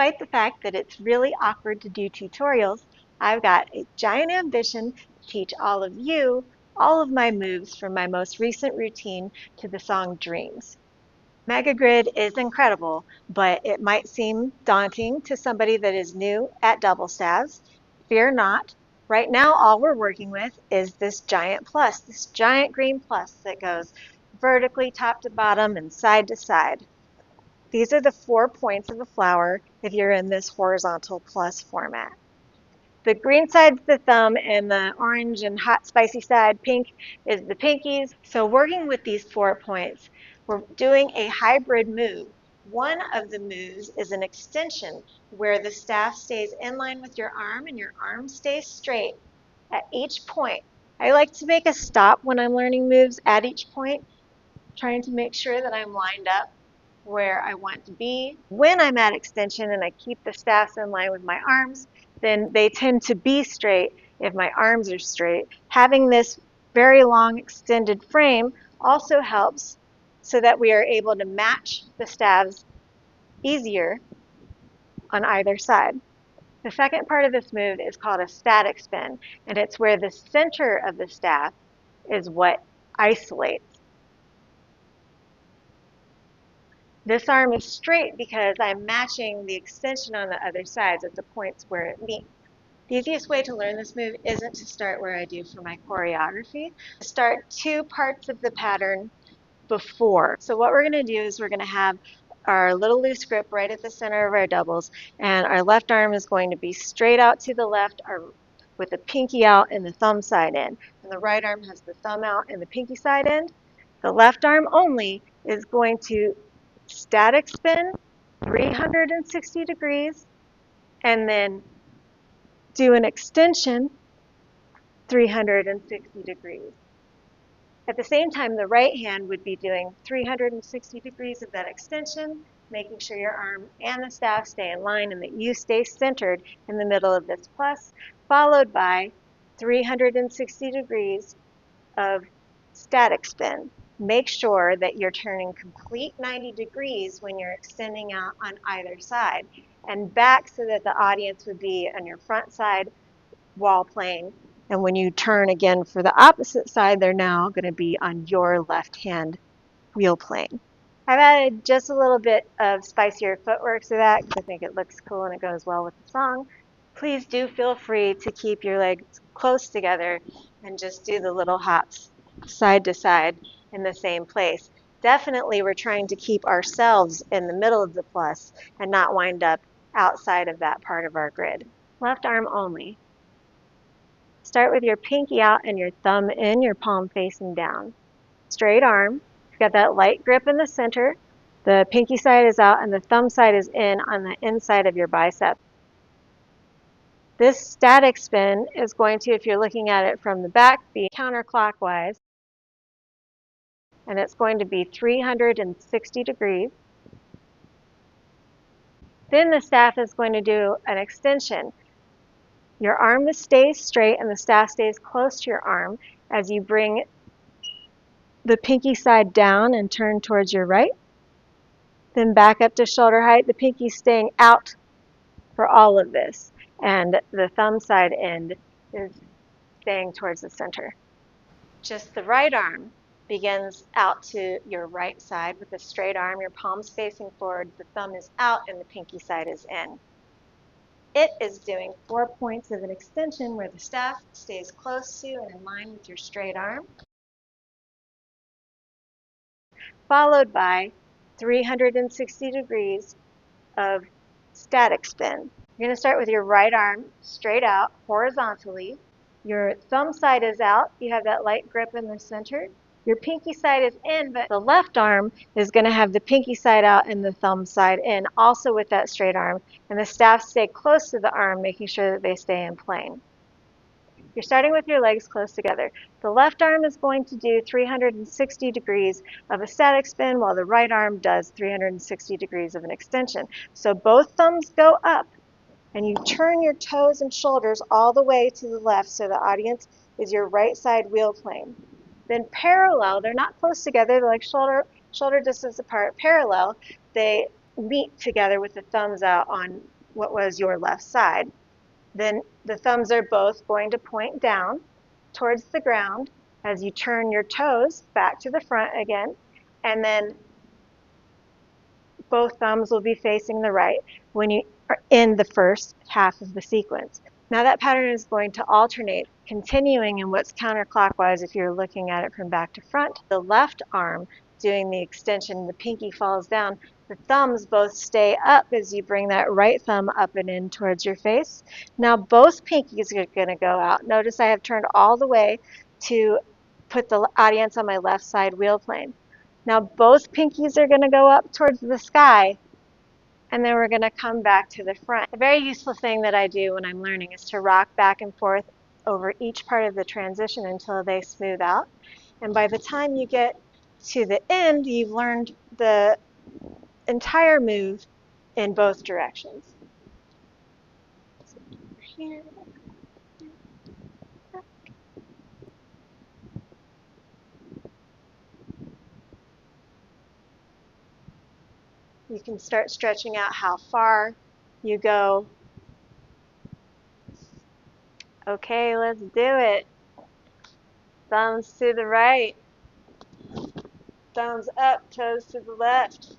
Despite the fact that it's really awkward to do tutorials, I've got a giant ambition to teach all of you all of my moves from my most recent routine to the song Dreams. Mega Grid is incredible, but it might seem daunting to somebody that is new at double staves. Fear not. Right now, all we're working with is this giant plus, this giant green plus that goes vertically top to bottom and side to side. These are the 4 points of the flower if you're in this horizontal plus format. The green side's the thumb, and the orange and hot spicy side, pink, is the pinkies. So working with these 4 points, we're doing a hybrid move. One of the moves is an extension where the staff stays in line with your arm and your arm stays straight at each point. I like to make a stop when I'm learning moves at each point, trying to make sure that I'm lined up where I want to be. When I'm at extension and I keep the staffs in line with my arms, then they tend to be straight if my arms are straight. Having this very long extended frame also helps so that we are able to match the staves easier on either side. The second part of this move is called a static spin, and it's where the center of the staff is what isolates. This arm is straight because I'm matching the extension on the other sides at the points where it meets. The easiest way to learn this move isn't to start where I do for my choreography. Start 2 parts of the pattern before. So what we're going to do is we're going to have our little loose grip right at the center of our doubles, and our left arm is going to be straight out to the left with the pinky out and the thumb side in. And the right arm has the thumb out and the pinky side in. The left arm only is going to static spin 360 degrees and then do an extension 360 degrees. At the same time, the right hand would be doing 360 degrees of that extension, making sure your arm and the staff stay in line and that you stay centered in the middle of this plus, followed by 360 degrees of static spin. Make sure that you're turning complete 90 degrees when you're extending out on either side, and back so that the audience would be on your front side while playing. And when you turn again for the opposite side, they're now going to be on your left hand wheel playing. I've added just a little bit of spicier footwork to that because I think it looks cool and it goes well with the song. Please do feel free to keep your legs close together and just do the little hops side to side in the same place. Definitely we're trying to keep ourselves in the middle of the plus and not wind up outside of that part of our grid. Left arm only. Start with your pinky out and your thumb in, your palm facing down. Straight arm. You've got that light grip in the center. The pinky side is out and the thumb side is in on the inside of your bicep. This static spin is going to, if you're looking at it from the back, be counterclockwise. And it's going to be 360 degrees. Then the staff is going to do an extension. Your arm stays straight and the staff stays close to your arm as you bring the pinky side down and turn towards your right. Then back up to shoulder height, the pinky staying out for all of this. And the thumb side end is staying towards the center. Just the right arm begins out to your right side with a straight arm, your palms facing forward, the thumb is out and the pinky side is in. It is doing 4 points of an extension where the staff stays close to and in line with your straight arm, followed by 360 degrees of static spin. You're going to start with your right arm straight out horizontally. Your thumb side is out. You have that light grip in the center. Your pinky side is in, but the left arm is going to have the pinky side out and the thumb side in, also with that straight arm. And the staff stay close to the arm, making sure that they stay in plane. You're starting with your legs close together. The left arm is going to do 360 degrees of a static spin, while the right arm does 360 degrees of an extension. So both thumbs go up, and you turn your toes and shoulders all the way to the left so the audience is your right side wheel plane. Then parallel, they're not close together, they're like shoulder distance apart. Parallel, they meet together with the thumbs out on what was your left side. Then the thumbs are both going to point down towards the ground as you turn your toes back to the front again, and then both thumbs will be facing the right when you are in the first half of the sequence. Now that pattern is going to alternate, continuing in what's counterclockwise if you're looking at it from back to front. The left arm doing the extension, the pinky falls down. The thumbs both stay up as you bring that right thumb up and in towards your face. Now both pinkies are going to go out. Notice I have turned all the way to put the audience on my left side wheel plane. Now both pinkies are going to go up towards the sky, and then we're going to come back to the front. A very useful thing that I do when I'm learning is to rock back and forth over each part of the transition until they smooth out. And by the time you get to the end, you've learned the entire move in both directions. Here. You can start stretching out how far you go. Okay, let's do it. Thumbs to the right. Thumbs up, toes to the left.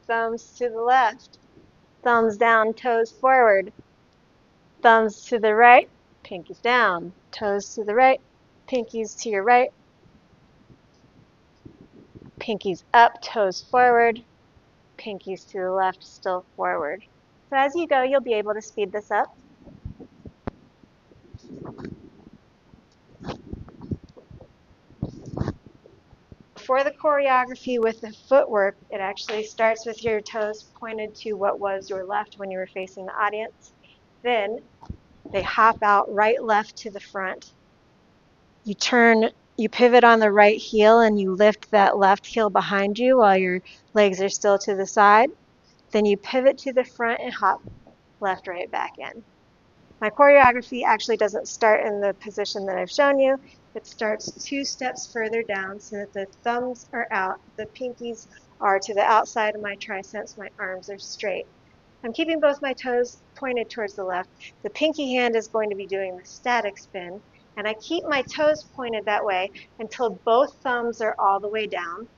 Thumbs to the left. Thumbs down, toes forward. Thumbs to the right, pinkies down. Toes to the right, pinkies to your right. Pinkies up, toes forward. Pinkies to the left, still forward. So as you go, you'll be able to speed this up. For the choreography with the footwork, it actually starts with your toes pointed to what was your left when you were facing the audience. Then they hop out right, left to the front. You turn, you pivot on the right heel and you lift that left heel behind you while your legs are still to the side. Then you pivot to the front and hop left, right, back in. My choreography actually doesn't start in the position that I've shown you. It starts 2 steps further down so that the thumbs are out, the pinkies are to the outside of my triceps, my arms are straight. I'm keeping both my toes pointed towards the left. The pinky hand is going to be doing the static spin, and I keep my toes pointed that way until both thumbs are all the way down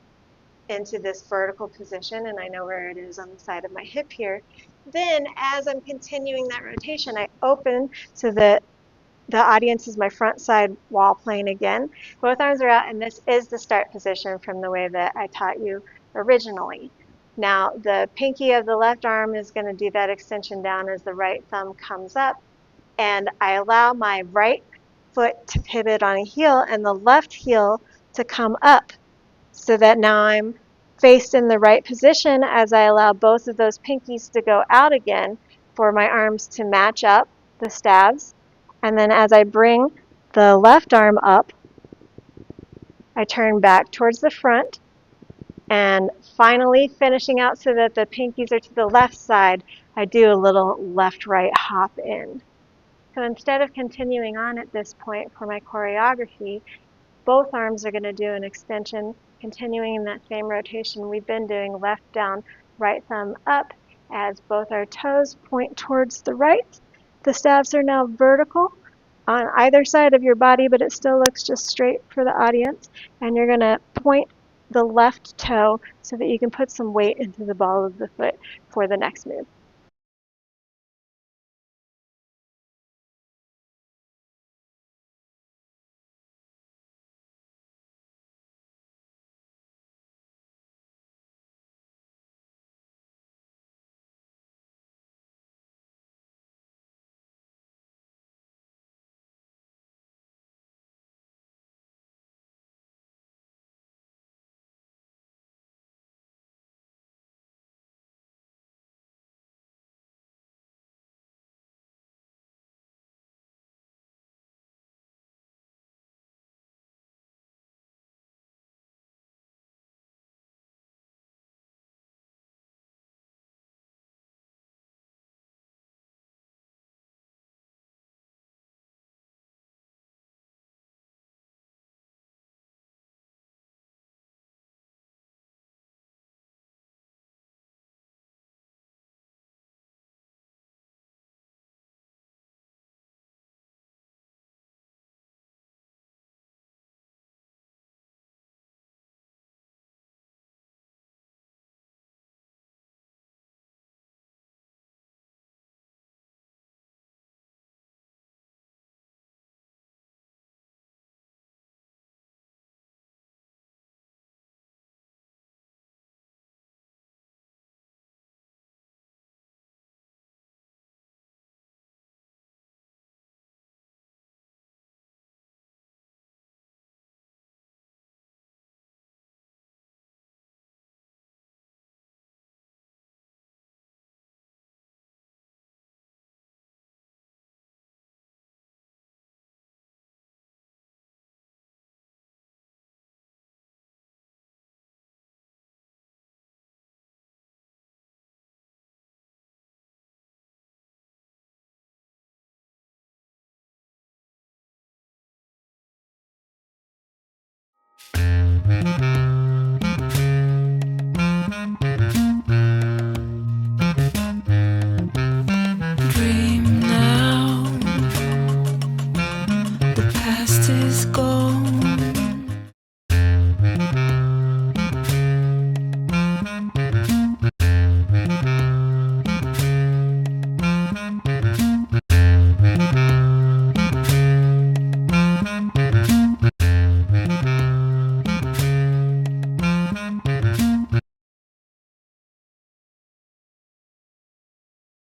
into this vertical position, and I know where it is on the side of my hip here. Then as I'm continuing that rotation, I open so that the audience is my front side wall plane again. Both arms are out, and this is the start position from the way that I taught you originally. Now the pinky of the left arm is going to do that extension down as the right thumb comes up, and I allow my right foot to pivot on a heel and the left heel to come up so that now I'm faced in the right position as I allow both of those pinkies to go out again for my arms to match up the stabs. And then as I bring the left arm up, I turn back towards the front, and finally finishing out so that the pinkies are to the left side, I do a little left-right hop in. So instead of continuing on at this point for my choreography, both arms are going to do an extension, continuing in that same rotation we've been doing, left down, right thumb up, as both our toes point towards the right. The stabs are now vertical on either side of your body, but it still looks just straight for the audience. And you're going to point the left toe so that you can put some weight into the ball of the foot for the next move.